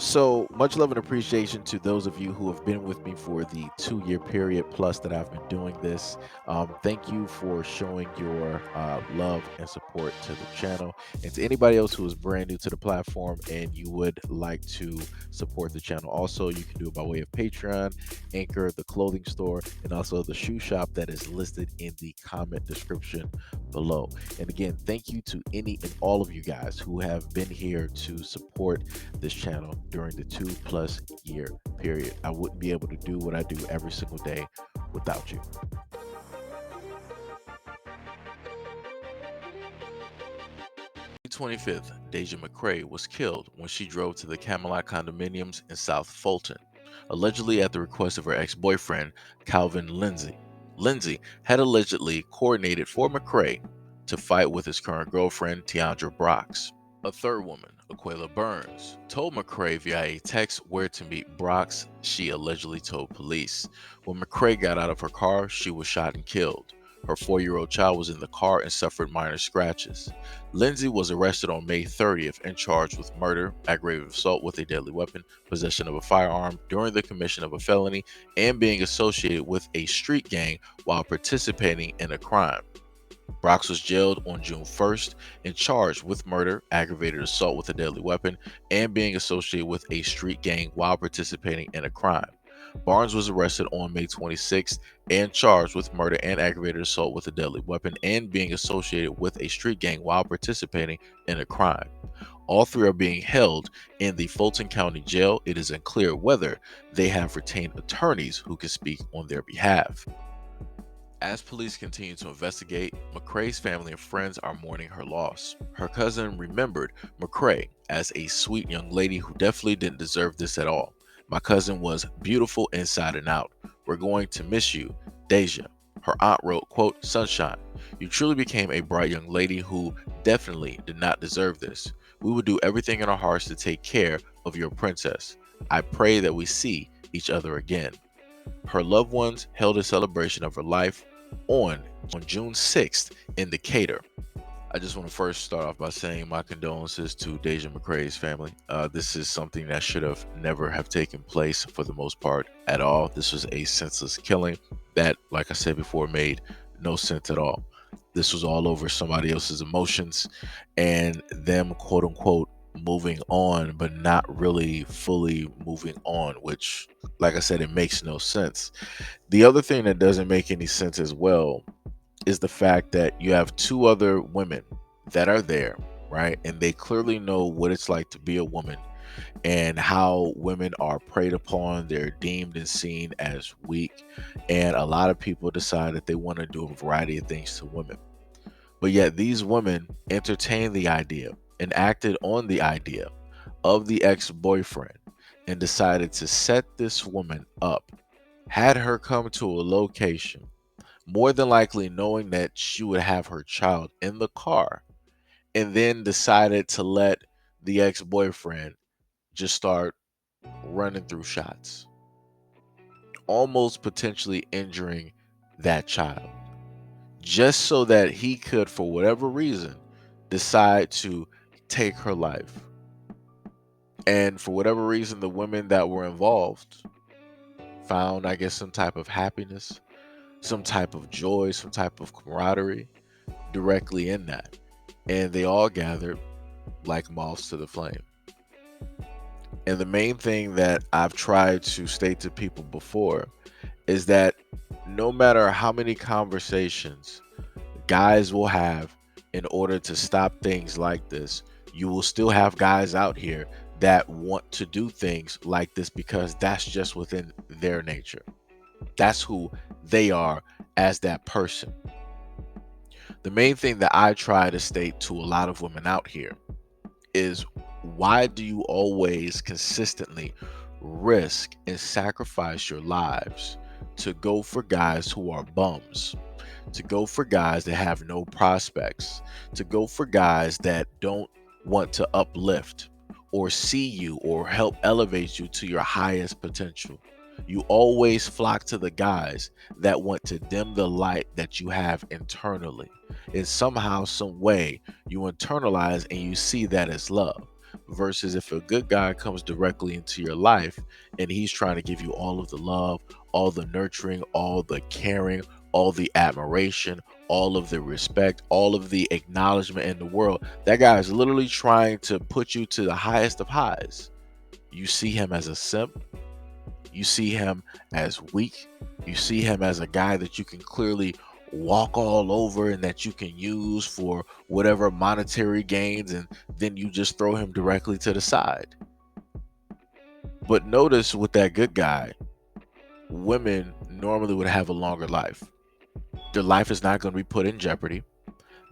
So much love and appreciation to those of you who have been with me for the 2 year period plus that I've been doing this. Thank you for showing your love and support to the channel. And to anybody else who is brand new to the platform and you would like to support the channel, also, you can do it by way of Patreon, Anchor, the clothing store, and also the shoe shop that is listed in the comment description below. And again, thank you to any and all of you guys who have been here to support this channel during the 2+ year period. I wouldn't be able to do what I do every single day without you. 25th, Deja McRae was killed when she drove to the Camelot condominiums in South Fulton, allegedly at the request of her ex-boyfriend, Calvin Lindsay. Lindsay had allegedly coordinated for McRae to fight with his current girlfriend, Tiandra Brox. A third woman, Aquila Burns, told McRae via a text where to meet Brox, she allegedly told police. When McRae got out of her car, she was shot and killed. Her 4-year-old child was in the car and suffered minor scratches. Lindsay was arrested on May 30th and charged with murder, aggravated assault with a deadly weapon, possession of a firearm during the commission of a felony, and being associated with a street gang while participating in a crime. Brox was jailed on June 1st and charged with murder, aggravated assault with a deadly weapon, and being associated with a street gang while participating in a crime. Barnes was arrested on May 26th and charged with murder and aggravated assault with a deadly weapon and being associated with a street gang while participating in a crime. All three are being held in the Fulton County Jail. It is unclear whether they have retained attorneys who can speak on their behalf. As police continue to investigate, McRae's family and friends are mourning her loss. Her cousin remembered McRae as a sweet young lady who definitely didn't deserve this at all. My cousin was beautiful inside and out. We're going to miss you, Deja. Her aunt wrote, quote, "Sunshine, you truly became a bright young lady who definitely did not deserve this. We will do everything in our hearts to take care of your princess. I pray that we see each other again." Her loved ones held a celebration of her life on June 6th in Decatur. I just want to first start off by saying my condolences to Deja McRae's family. This is something that should have never have taken place for the most part at all. This was a senseless killing that, like I said before, made no sense at all. This was all over somebody else's emotions and them, quote unquote, moving on, but not really fully moving on, which, like I said, it makes no sense. The other thing that doesn't make any sense as well is the fact that you have two other women that are there, right? And they clearly know what it's like to be a woman and how women are preyed upon. They're deemed and seen as weak. And a lot of people decide that they want to do a variety of things to women. But yet these women entertained the idea and acted on the idea of the ex-boyfriend and decided to set this woman up, had her come to a location, more than likely knowing that she would have her child in the car, and then decided to let the ex-boyfriend just start running through shots, almost potentially injuring that child, just so that he could, for whatever reason, decide to take her life. And for whatever reason, the women that were involved found, I guess, some type of happiness, some type of joy, some type of camaraderie directly in that. And they all gathered like moths to the flame. And the main thing that I've tried to state to people before is that no matter how many conversations guys will have in order to stop things like this, you will still have guys out here that want to do things like this because that's just within their nature. That's who they are as that person. The main thing that I try to state to a lot of women out here is, why do you always consistently risk and sacrifice your lives to go for guys who are bums, to go for guys that have no prospects, to go for guys that don't want to uplift or see you or help elevate you to your highest potential? You always flock to the guys that want to dim the light that you have internally. And somehow, some way, you internalize and you see that as love. versus if a good guy comes directly into your life and he's trying to give you all of the love, all the nurturing, all the caring, all the admiration, all of the respect, all of the acknowledgement in the world. That guy is literally trying to put you to the highest of highs. You see him as a simp. You see him as weak. You see him as a guy that you can clearly walk all over and that you can use for whatever monetary gains, and then you just throw him directly to the side. But notice with that good guy, women normally would have a longer life. Their life is not going to be put in jeopardy.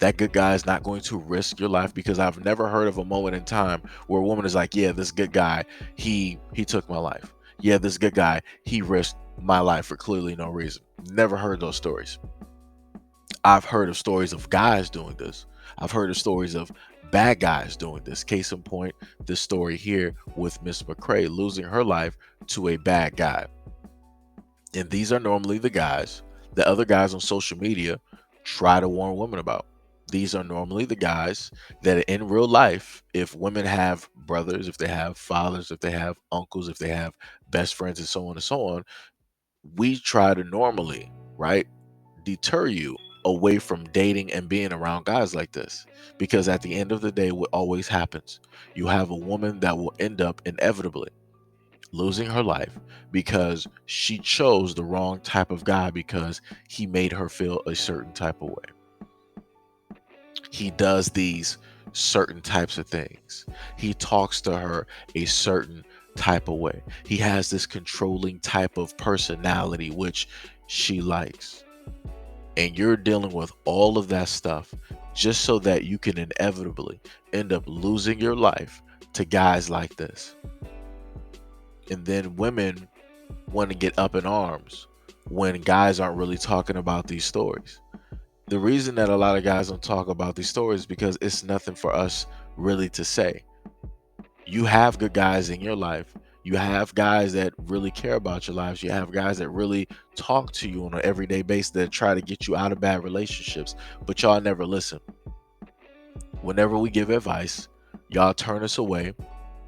That good guy is not going to risk your life, because I've never heard of a moment in time where a woman is like, yeah, this good guy, he took my life. Yeah, this good guy, he risked my life for clearly no reason. Never heard those stories. I've heard of stories of guys doing this. I've heard of stories of bad guys doing this. Case in point, this story here with Miss McRae losing her life to a bad guy. And these are normally the guys that other guys on social media try to warn women about. These are normally the guys that in real life, if women have brothers, if they have fathers, if they have uncles, if they have best friends, and so on and so on, we try to normally, right, deter you away from dating and being around guys like this. Because at the end of the day, what always happens, you have a woman that will end up inevitably losing her life because she chose the wrong type of guy, because he made her feel a certain type of way. He does these certain types of things. He talks to her a certain type of way. He has this controlling type of personality which she likes. And you're dealing with all of that stuff just so that you can inevitably end up losing your life to guys like this. And then women want to get up in arms when guys aren't really talking about these stories. The reason that a lot of guys don't talk about these stories is because it's nothing for us really to say. You have good guys in your life. You have guys that really care about your lives. You have guys that really talk to you on an everyday basis, that try to get you out of bad relationships, but y'all never listen. Whenever we give advice, y'all turn us away.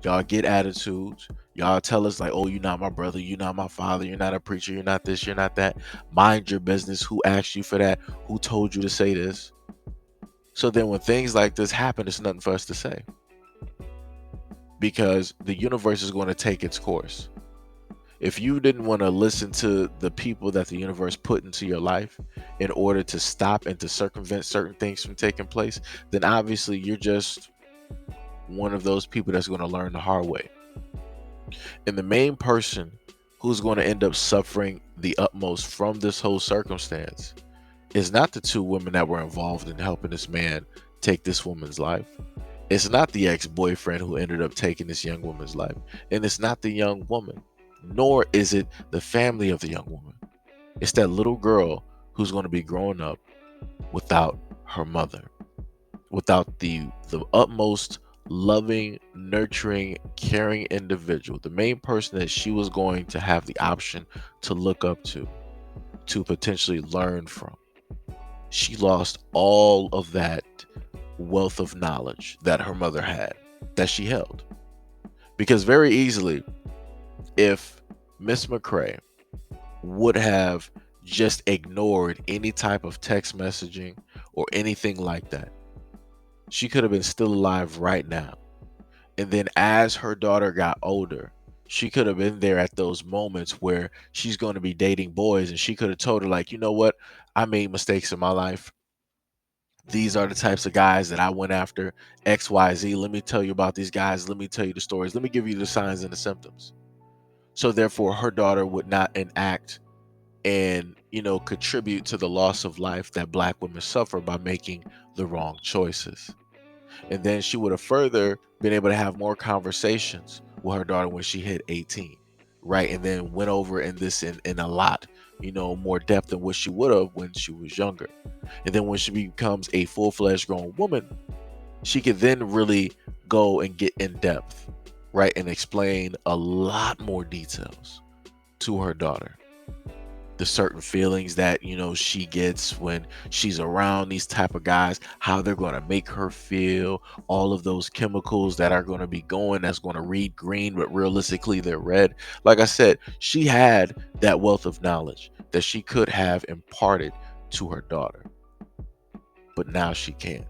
Y'all get attitudes. Y'all tell us like, oh, you're not my brother, you're not my father, you're not a preacher, you're not this, you're not that. Mind your business. Who asked you for that? Who told you to say this? So then when things like this happen, it's nothing for us to say, because the universe is going to take its course. If you didn't want to listen to the people that the universe put into your life in order to stop and to circumvent certain things from taking place, then obviously you're just one of those people that's going to learn the hard way. And the main person who's going to end up suffering the utmost from this whole circumstance is not the two women that were involved in helping this man take this woman's life. It's not the ex-boyfriend who ended up taking this young woman's life. And it's not the young woman, nor is it the family of the young woman. It's that little girl who's going to be growing up without her mother, without the utmost loving, nurturing, caring individual, the main person that she was going to have the option to look up to potentially learn from. She lost all of that wealth of knowledge that her mother had, that she held. Because very easily, if Miss McRae would have just ignored any type of text messaging or anything like that, she could have been still alive right now. And then as her daughter got older, she could have been there at those moments where she's going to be dating boys, and she could have told her like, you know what? I made mistakes in my life. These are the types of guys that I went after, XYZ. Let me tell you about these guys. Let me tell you the stories. Let me give you the signs and the symptoms. So therefore her daughter would not enact and, contribute to the loss of life that Black women suffer by making the wrong choices. And then she would have further been able to have more conversations with her daughter when she hit 18, right? And then went over in a lot, more depth than what she would have when she was younger. And then when she becomes a full-fledged grown woman, she could then really go and get in depth, right? And explain a lot more details to her daughter. the certain feelings that she gets when she's around these type of guys, how they're going to make her feel, all of those chemicals that are going to be going, that's going to read green but realistically they're red. Like I said, she had that wealth of knowledge that she could have imparted to her daughter, but now she can't.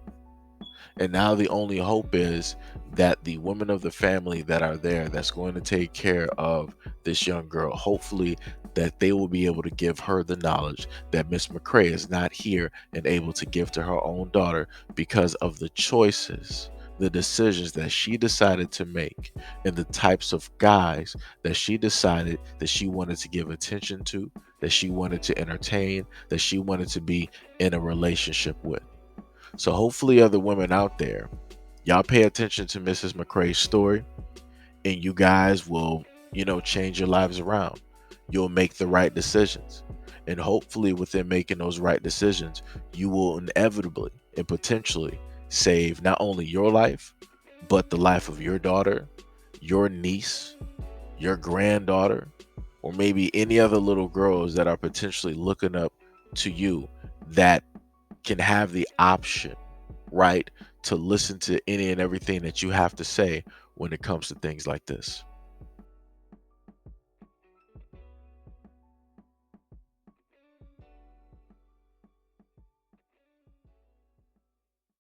And now the only hope is that the women of the family that are there, that's going to take care of this young girl, hopefully that they will be able to give her the knowledge that Miss McRae is not here and able to give to her own daughter because of the choices, the decisions that she decided to make, and the types of guys that she decided that she wanted to give attention to, that she wanted to entertain, that she wanted to be in a relationship with. So hopefully other women out there, y'all pay attention to Mrs. McRae's story, and you guys will, change your lives around. You'll make the right decisions. And hopefully within making those right decisions, you will inevitably and potentially save not only your life, but the life of your daughter, your niece, your granddaughter, or maybe any other little girls that are potentially looking up to you, that can have the option, right, to listen to any and everything that you have to say when it comes to things like this.